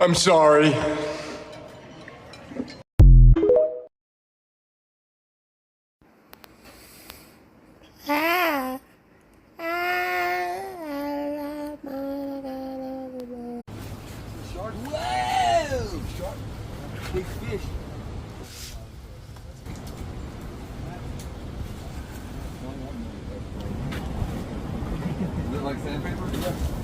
I'm sorry. Shark. Whoa! Shark. Big fish. Is it like sandpaper? Yeah.